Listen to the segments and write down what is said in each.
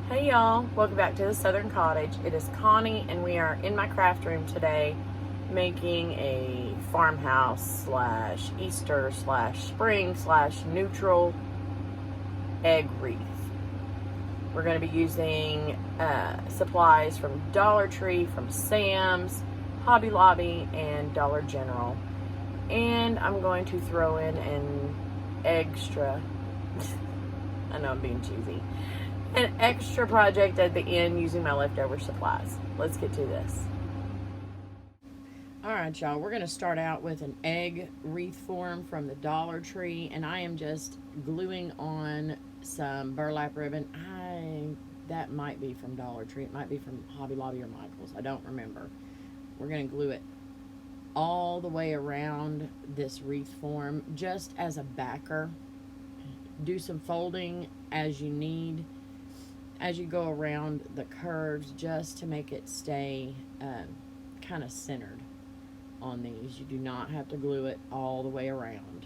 Hey y'all, welcome back to the Southern Cottage. It is Connie and we are in my craft room today making a farmhouse slash Easter slash spring slash neutral egg wreath. We're going to be using supplies from Dollar Tree, from Sam's, Hobby Lobby, and Dollar General. And I'm going to throw in an extra, I know I'm being cheesy, an extra project at the end using my leftover supplies. Let's get to this. Alright y'all, we're going to start out with an egg wreath form from the Dollar Tree, and I am just gluing on some burlap ribbon. That might be from Dollar Tree, it might be from Hobby Lobby or Michael's, I don't remember. We're going to glue it all the way around this wreath form just as a backer. Do some folding as you need as you go around the curves, just to make it stay kind of centered on these. You do not have to glue it all the way around.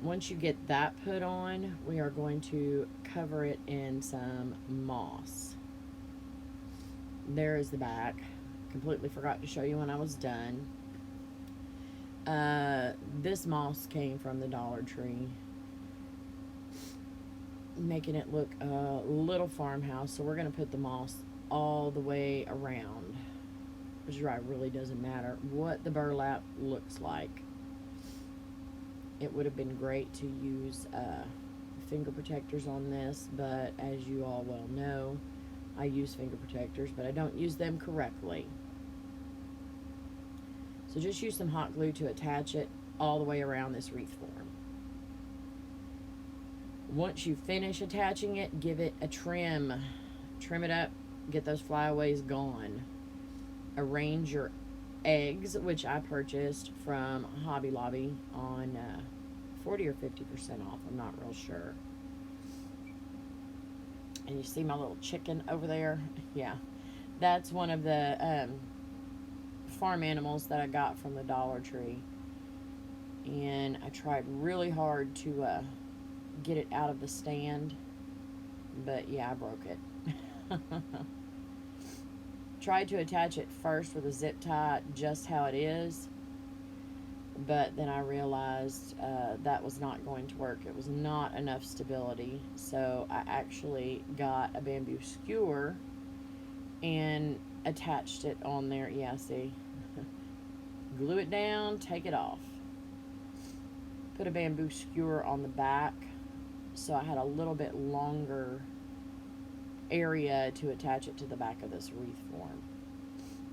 Once you get that put on, we are going to cover it in some moss. There is the back. Completely forgot to show you when I was done. This moss came from the Dollar Tree, making it look a little farmhouse. So we're going to put the moss all the way around, which really doesn't matter what the burlap looks like. It would have been great to use finger protectors on this, but as you all well know, I use finger protectors, but I don't use them correctly. So just use some hot glue to attach it all the way around this wreath form. Once you finish attaching it, give it a trim. Trim it up, get those flyaways gone. Arrange your eggs, which I purchased from Hobby Lobby on 40 or 50% off, I'm not real sure. And you see my little chicken over there? Yeah, that's one of the farm animals that I got from the Dollar Tree. And I tried really hard to get it out of the stand, but yeah, I broke it. Tried to attach it first with a zip tie, just how it is, but then I realized that was not going to work. It was not enough stability, so I actually got a bamboo skewer and attached it on there. Yeah, see? Glue it down, take it off. Put a bamboo skewer on the back, so I had a little bit longer area to attach it to the back of this wreath form.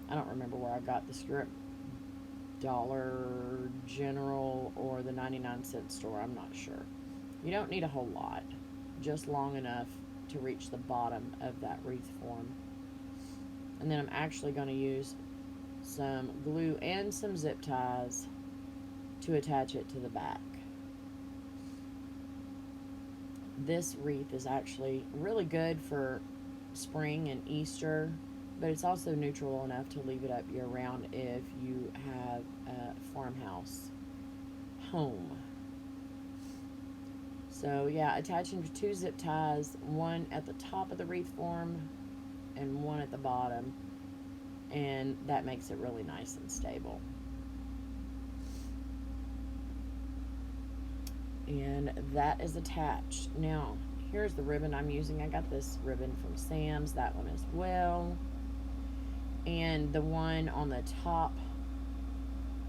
I don't remember where I got the skewer, Dollar General or the 99-cent store, I'm not sure. You don't need a whole lot, just long enough to reach the bottom of that wreath form. And then I'm actually going to use some glue and some zip ties to attach it to the back. This wreath is actually really good for spring and Easter, but it's also neutral enough to leave it up year round if you have a farmhouse home. So yeah, attaching 2 zip ties, one at the top of the wreath form and one at the bottom, and that makes it really nice and stable. And that is attached. Now, here's the ribbon I'm using. I got this ribbon from Sam's, that one as well. And the one on the top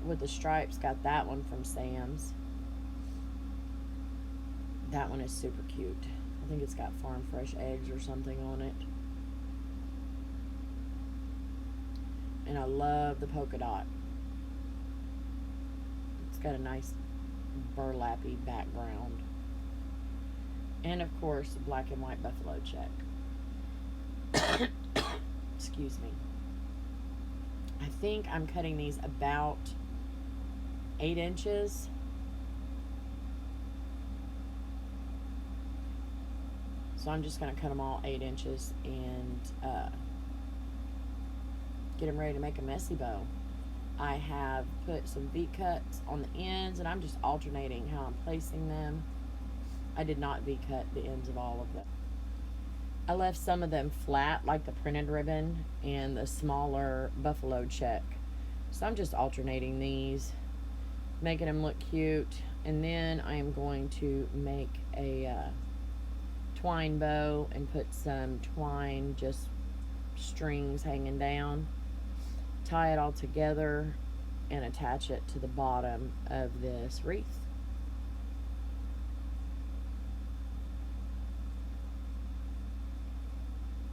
with the stripes, got that one from Sam's. That one is super cute. I think it's got farm fresh eggs or something on it. And I love the polka dot. It's got a nice burlappy background, and of course black and white buffalo check. Excuse me. I think I'm cutting these about 8 inches. So I'm just going to cut them all 8 inches and get them ready to make a messy bow. I have put some V-cuts on the ends, and I'm just alternating how I'm placing them. I did not V-cut the ends of all of them. I left some of them flat, like the printed ribbon, and the smaller buffalo check. So I'm just alternating these, making them look cute. And then I am going to make a twine bow and put some twine, just strings hanging down, tie it all together, and attach it to the bottom of this wreath.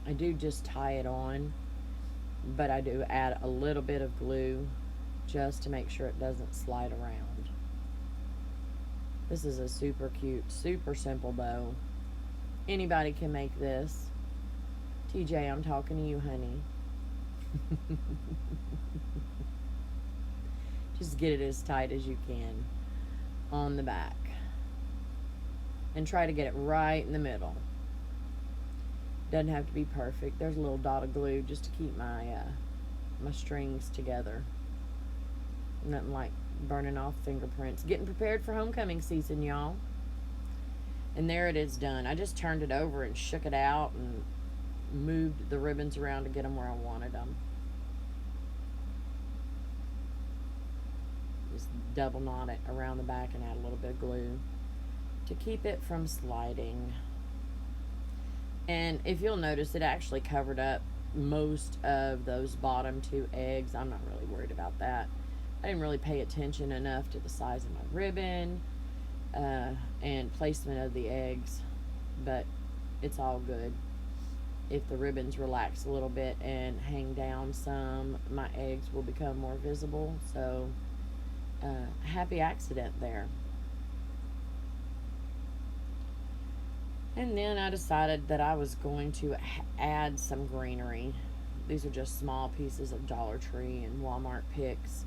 I do just tie it on, but I do add a little bit of glue just to make sure it doesn't slide around. This is a super cute, super simple bow. Anybody can make this. TJ, I'm talking to you, honey. Just get it as tight as you can on the back. And try to get it right in the middle. Doesn't have to be perfect. There's a little dot of glue just to keep my my strings together. Nothing like burning off fingerprints. Getting prepared for homecoming season, y'all. And there it is done. I just turned it over and shook it out and moved the ribbons around to get them where I wanted them. Just double knot it around the back and add a little bit of glue to keep it from sliding. And if you'll notice, it actually covered up most of those bottom 2 eggs. I'm not really worried about that. I didn't really pay attention enough to the size of my ribbon and placement of the eggs, but it's all good. If the ribbons relax a little bit and hang down some, my eggs will become more visible. So, happy accident there. And then I decided that I was going to add some greenery. These are just small pieces of Dollar Tree and Walmart picks.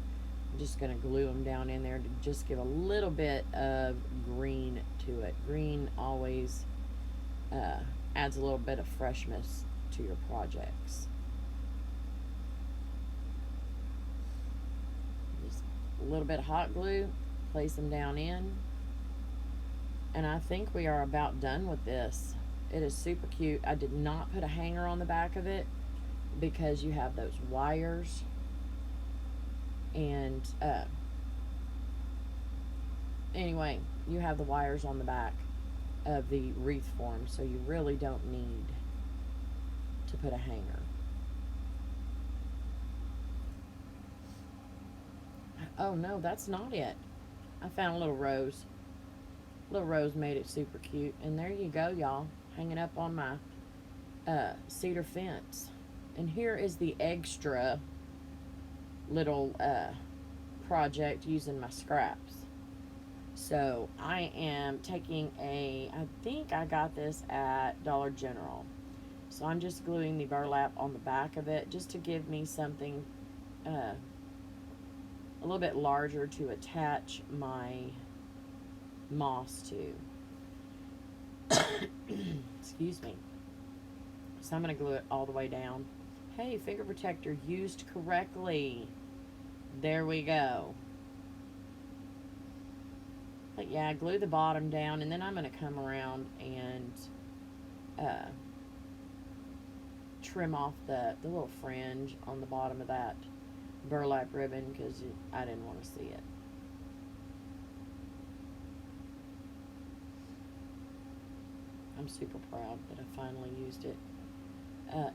I'm just going to glue them down in there to just give a little bit of green to it. Green always adds a little bit of freshness to your projects. Just a little bit of hot glue, place them down in. And I think we are about done with this. It is super cute. I did not put a hanger on the back of it because you have those wires. And anyway, you have the wires on the back of the wreath form, so you really don't need to put a hanger. Oh no, that's not it. I found a little rose. Little rose made it super cute. And there you go, y'all. Hanging up on my cedar fence. And here is the extra little project using my scraps. So I am taking I think I got this at Dollar General. So I'm just gluing the burlap on the back of it just to give me something a little bit larger to attach my moss to. Excuse me. So I'm going to glue it all the way down. Hey, finger protector used correctly. There we go. But yeah, glue the bottom down, and then I'm going to come around and trim off the little fringe on the bottom of that burlap ribbon because I didn't want to see it. I'm super proud that I finally used it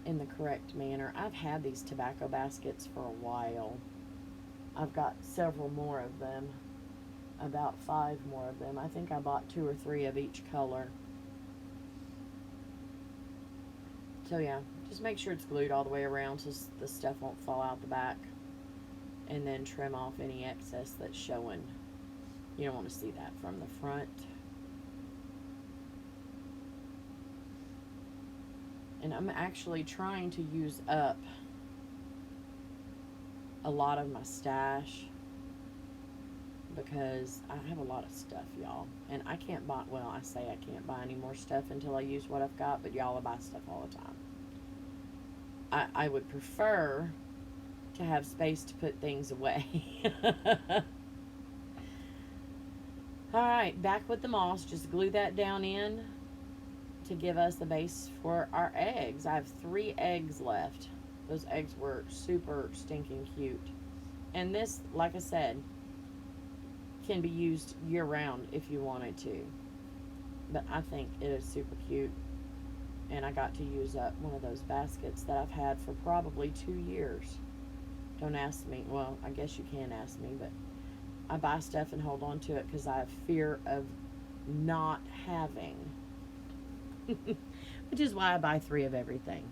in the correct manner. I've had these tobacco baskets for a while. I've got several more of them, about 5 more of them. I think I bought 2 or 3 of each color. So yeah, just make sure it's glued all the way around so the stuff won't fall out the back. And then trim off any excess that's showing. You don't want to see that from the front. And I'm actually trying to use up a lot of my stash because I have a lot of stuff, y'all. And I can't buy, well, I say I can't buy any more stuff until I use what I've got, but y'all buy stuff all the time. I would prefer to have space to put things away. Alright, back with the moss. Just glue that down in. to give us the base for our eggs. I have 3 eggs left. Those eggs were super stinking cute. And this, like I said, can be used year-round if you wanted to. But I think it is super cute. And I got to use up one of those baskets that I've had for probably 2 years. Don't ask me. Well, I guess you can ask me, but I buy stuff and hold on to it because I have fear of not having. Which is why I buy 3 of everything.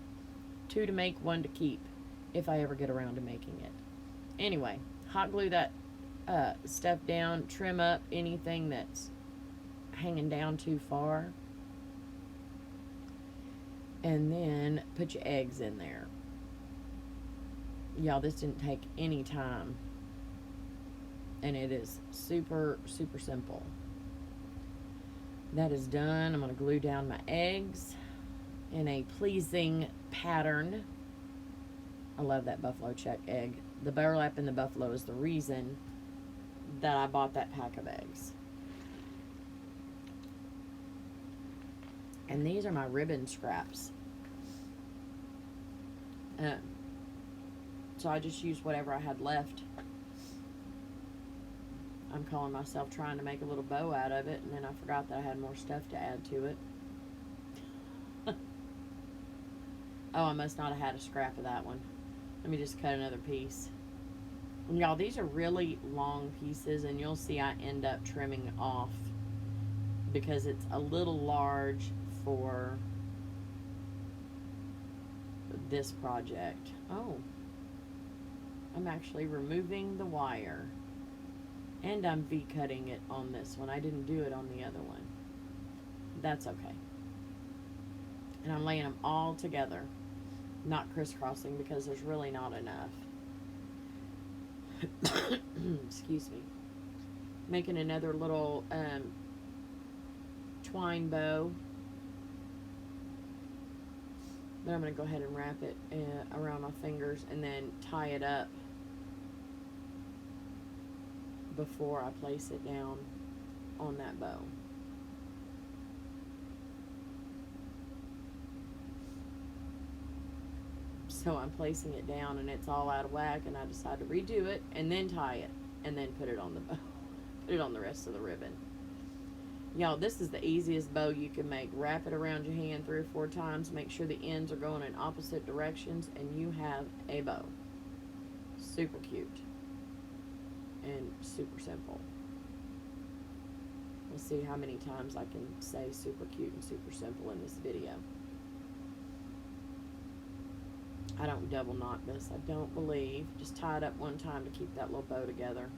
2 to make, 1 to keep, if I ever get around to making it. Anyway, hot glue that stuff down, trim up anything that's hanging down too far, and then put your eggs in there. Y'all, this didn't take any time, and it is super, super simple. That is done. I'm going to glue down my eggs in a pleasing pattern. I love that buffalo check egg. The burlap in the buffalo is the reason that I bought that pack of eggs. And these are my ribbon scraps. So I just used whatever I had left. I'm calling myself trying to make a little bow out of it, and then I forgot that I had more stuff to add to it. Oh, I must not have had a scrap of that one. Let me just cut another piece. And y'all, these are really long pieces, and you'll see I end up trimming off because it's a little large for this project. Oh, I'm actually removing the wire, and I'm V-cutting it on this one. I didn't do it on the other one. That's okay. And I'm laying them all together, not crisscrossing because there's really not enough. Excuse me. Making another little twine bow. But I'm going to go ahead and wrap it around my fingers and then tie it up before I place it down on that bow. So I'm placing it down and it's all out of whack, and I decide to redo it and then tie it and then put it on the bow. Put it on the rest of the ribbon. Y'all, this is the easiest bow you can make. Wrap it around your hand 3 or 4 times. Make sure the ends are going in opposite directions, and you have a bow. Super cute. And super simple. We'll see how many times I can say super cute and super simple in this video. I don't double knot this, I don't believe. Just tie it up one time to keep that little bow together.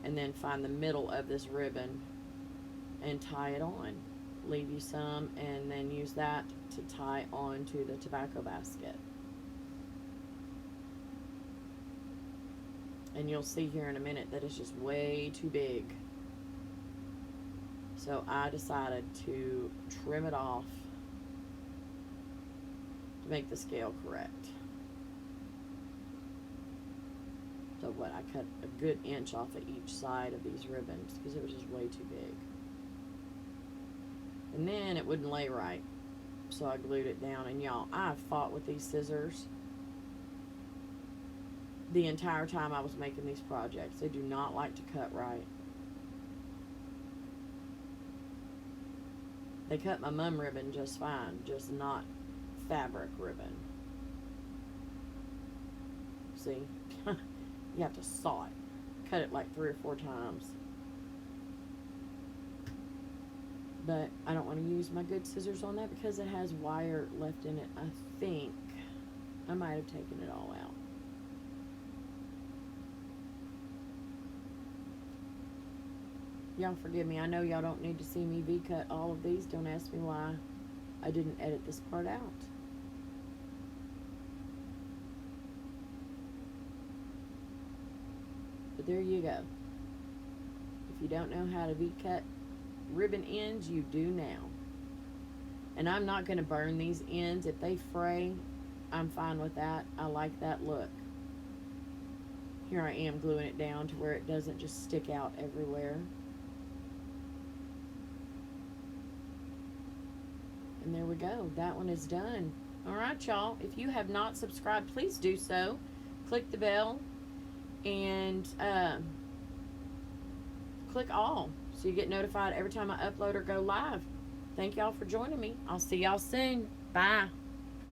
And then find the middle of this ribbon and tie it on. Leave you some, and then use that to tie on to the tobacco basket. And you'll see here in a minute that it's just way too big. So I decided to trim it off to make the scale correct. So what, I cut a good inch off of each side of these ribbons because it was just way too big. And then it wouldn't lay right, so I glued it down. And y'all, I fought with these scissors the entire time I was making these projects. They do not like to cut right. They cut my mum ribbon just fine, just not fabric ribbon. See? You have to saw it. Cut it like 3 or 4 times. But I don't want to use my good scissors on that because it has wire left in it. I think I might have taken it all out. Y'all forgive me. I know y'all don't need to see me V-cut all of these. Don't ask me why I didn't edit this part out. But there you go. If you don't know how to V-cut ribbon ends, you do now. And I'm not going to burn these ends. If they fray, I'm fine with that. I like that look. Here I am gluing it down to where it doesn't just stick out everywhere. And there we go. That one is done. All right, y'all. If you have not subscribed, please do so. Click the bell and click all so you get notified every time I upload or go live. Thank y'all for joining me. I'll see y'all soon. Bye.